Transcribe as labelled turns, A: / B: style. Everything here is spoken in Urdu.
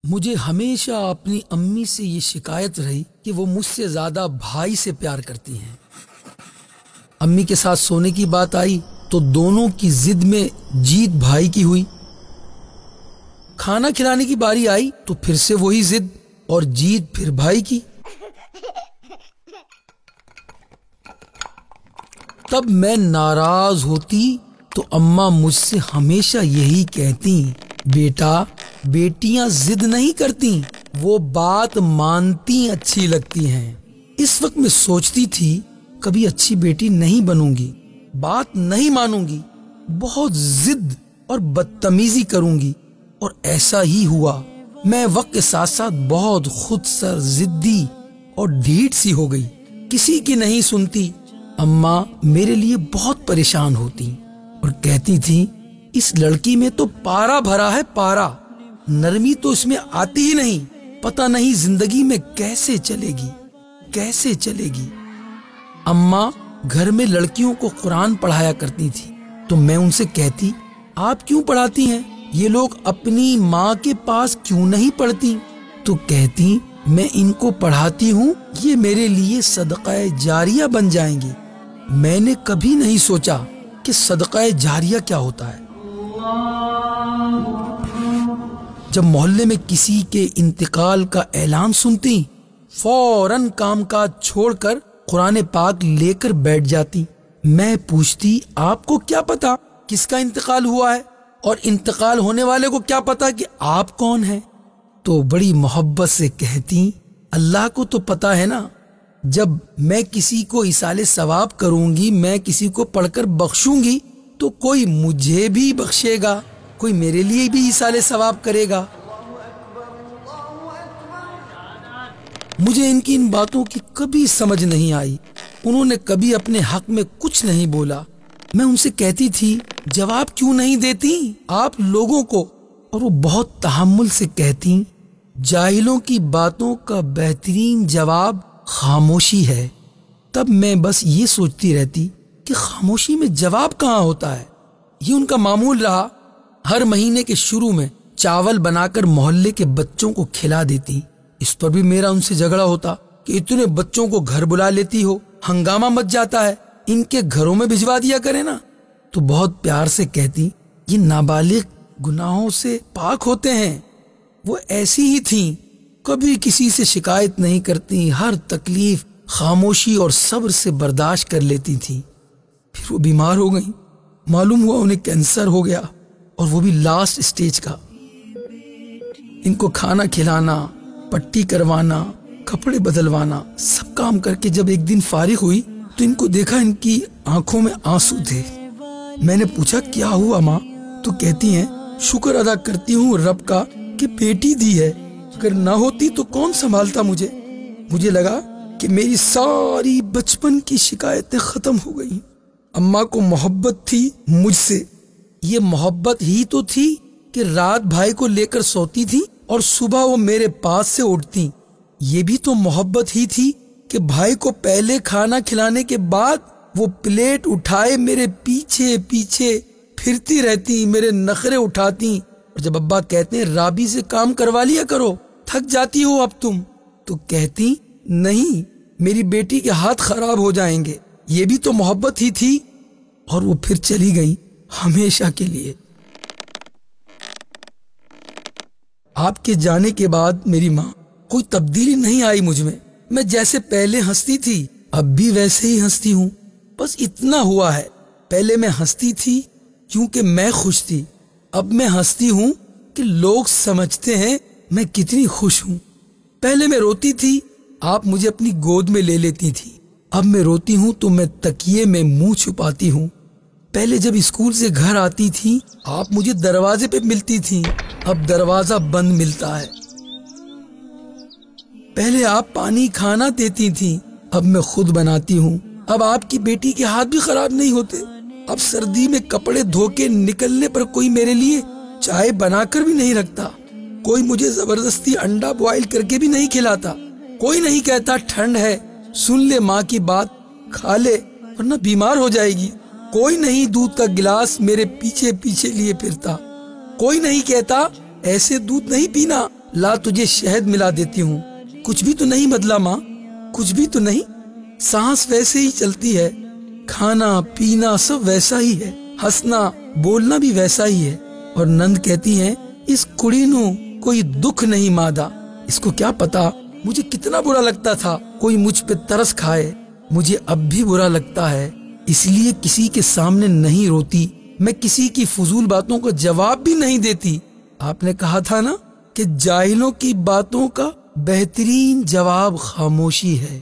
A: مجھے ہمیشہ اپنی امی سے یہ شکایت رہی کہ وہ مجھ سے زیادہ بھائی سے پیار کرتی ہیں۔ امی کے ساتھ سونے کی بات آئی تو دونوں کی ضد میں جیت بھائی کی ہوئی۔ کھانا کھلانے کی باری آئی تو پھر سے وہی ضد اور جیت پھر بھائی کی۔ تب میں ناراض ہوتی تو اماں مجھ سے ہمیشہ یہی کہتی، بیٹا بیٹیاں ضد نہیں کرتی، وہ بات مانتی اچھی لگتی ہیں۔ اس وقت میں سوچتی تھی کبھی اچھی بیٹی نہیں بنوں گی، بات نہیں مانوں گی، بہت ضد اور بدتمیزی کروں گی، اور ایسا ہی ہوا۔ میں وقت کے ساتھ ساتھ بہت خود سر ضدی اور ڈھیٹ سی ہو گئی، کسی کی نہیں سنتی۔ اماں میرے لیے بہت پریشان ہوتی اور کہتی تھی اس لڑکی میں تو پارا بھرا ہے، پارا، نرمی تو اس میں آتی ہی نہیں، پتہ نہیں زندگی میں کیسے چلے گی، کیسے چلے گی۔ اماں گھر میں لڑکیوں کو قرآن پڑھایا کرتی تھی تو میں ان سے کہتی آپ کیوں پڑھاتی ہیں، یہ لوگ اپنی ماں کے پاس کیوں نہیں پڑھتی؟ تو کہتی میں ان کو پڑھاتی ہوں، یہ میرے لیے صدقہ جاریہ بن جائیں گی۔ میں نے کبھی نہیں سوچا کہ صدقہ جاریہ کیا ہوتا ہے۔ جب محلے میں کسی کے انتقال کا اعلان سنتی فوراً کام کاج چھوڑ کر قرآن پاک لے کر بیٹھ جاتی۔ میں پوچھتی آپ کو کیا پتا کس کا انتقال ہوا ہے، اور انتقال ہونے والے کو کیا پتا کہ آپ کون ہیں؟ تو بڑی محبت سے کہتی اللہ کو تو پتا ہے نا، جب میں کسی کو ایصال ثواب کروں گی، میں کسی کو پڑھ کر بخشوں گی تو کوئی مجھے بھی بخشے گا، کوئی میرے لیے بھی ایصال ثواب کرے گا۔ مجھے ان کی ان باتوں کی کبھی سمجھ نہیں آئی، انہوں نے کبھی اپنے حق میں کچھ نہیں بولا۔ میں ان سے کہتی تھی جواب کیوں نہیں دیتی آپ لوگوں کو، اور وہ بہت تحمل سے کہتی جاہلوں کی باتوں کا بہترین جواب خاموشی ہے۔ تب میں بس یہ سوچتی رہتی کہ خاموشی میں جواب کہاں ہوتا ہے۔ یہ ان کا معمول رہا، ہر مہینے کے شروع میں چاول بنا کر محلے کے بچوں کو کھلا دیتی۔ اس پر بھی میرا ان سے جھگڑا ہوتا کہ اتنے بچوں کو گھر بلا لیتی ہو، ہنگامہ مچ جاتا ہے، ان کے گھروں میں بھجوا دیا کرے نا۔ تو بہت پیار سے کہتی یہ نابالغ گناہوں سے پاک ہوتے ہیں۔ وہ ایسی ہی تھیں، کبھی کسی سے شکایت نہیں کرتی، ہر تکلیف خاموشی اور صبر سے برداشت کر لیتی تھی۔ پھر وہ بیمار ہو گئیں، معلوم ہوا انہیں کینسر ہو گیا، اور وہ بھی لاسٹ سٹیج کا۔ ان کو کھانا کھلانا، پٹی کروانا، کپڑے بدلوانا، سب کام کر کے جب ایک دن فارغ ہوئی تو ان کو دیکھا ان کی آنکھوں میں آنسو تھے۔ میں نے پوچھا کیا ہوا ماں؟ تو کہتی ہیں شکر ادا کرتی ہوں رب کا کہ بیٹی دی ہے، اگر نہ ہوتی تو کون سنبھالتا مجھے۔ مجھے لگا کہ میری ساری بچپن کی شکایتیں ختم ہو گئی۔ اماں کو محبت تھی مجھ سے، یہ محبت ہی تو تھی کہ رات بھائی کو لے کر سوتی تھی اور صبح وہ میرے پاس سے اٹھتی۔ یہ بھی تو محبت ہی تھی کہ بھائی کو پہلے کھانا کھلانے کے بعد وہ پلیٹ اٹھائے میرے پیچھے پیچھے پھرتی رہتی، میرے نخرے اٹھاتی، اور جب ابا کہتے ہیں رابی سے کام کروا لیا کرو، تھک جاتی ہو اب تم، تو کہتی نہیں میری بیٹی کے ہاتھ خراب ہو جائیں گے۔ یہ بھی تو محبت ہی تھی۔ اور وہ پھر چلی گئی ہمیشہ کے لیے۔ آپ کے جانے کے بعد میری ماں، کوئی تبدیلی نہیں آئی مجھ میں جیسے پہلے ہنستی تھی اب بھی ویسے ہی ہنستی ہوں۔ بس اتنا ہوا ہے، پہلے میں ہنستی تھی کیونکہ میں خوش تھی، اب میں ہنستی ہوں کہ لوگ سمجھتے ہیں میں کتنی خوش ہوں۔ پہلے میں روتی تھی، آپ مجھے اپنی گود میں لے لیتی تھی، اب میں روتی ہوں تو میں تکیے میں منہ چھپاتی ہوں۔ پہلے جب اسکول سے گھر آتی تھی آپ مجھے دروازے پہ ملتی تھی، اب دروازہ بند ملتا ہے۔ پہلے آپ پانی کھانا دیتی تھی، اب میں خود بناتی ہوں۔ اب آپ کی بیٹی کے ہاتھ بھی خراب نہیں ہوتے، اب سردی میں کپڑے دھو کے نکلنے پر کوئی میرے لیے چائے بنا کر بھی نہیں رکھتا، کوئی مجھے زبردستی انڈا بوائل کر کے بھی نہیں کھلاتا، کوئی نہیں کہتا ٹھنڈ ہے سن لے ماں کی بات کھا لے ورنہ بیمار ہو جائے گی، کوئی نہیں دودھ کا گلاس میرے پیچھے پیچھے لیے پھرتا، کوئی نہیں کہتا ایسے دودھ نہیں پینا لا تجھے شہد ملا دیتی ہوں۔ کچھ بھی تو نہیں بدلا ماں، کچھ بھی تو نہیں، سانس ویسے ہی چلتی ہے، کھانا پینا سب ویسا ہی ہے، ہنسنا بولنا بھی ویسا ہی ہے۔ اور نند کہتی ہیں اس کڑی نو کوئی دکھ نہیں مادا، اس کو کیا پتا مجھے کتنا برا لگتا تھا کوئی مجھ پہ ترس کھائے، مجھے اب بھی برا لگتا ہے، اس لیے کسی کے سامنے نہیں روتی، میں کسی کی فضول باتوں کا جواب بھی نہیں دیتی۔ آپ نے کہا تھا نا کہ جاہلوں کی باتوں کا بہترین جواب خاموشی ہے۔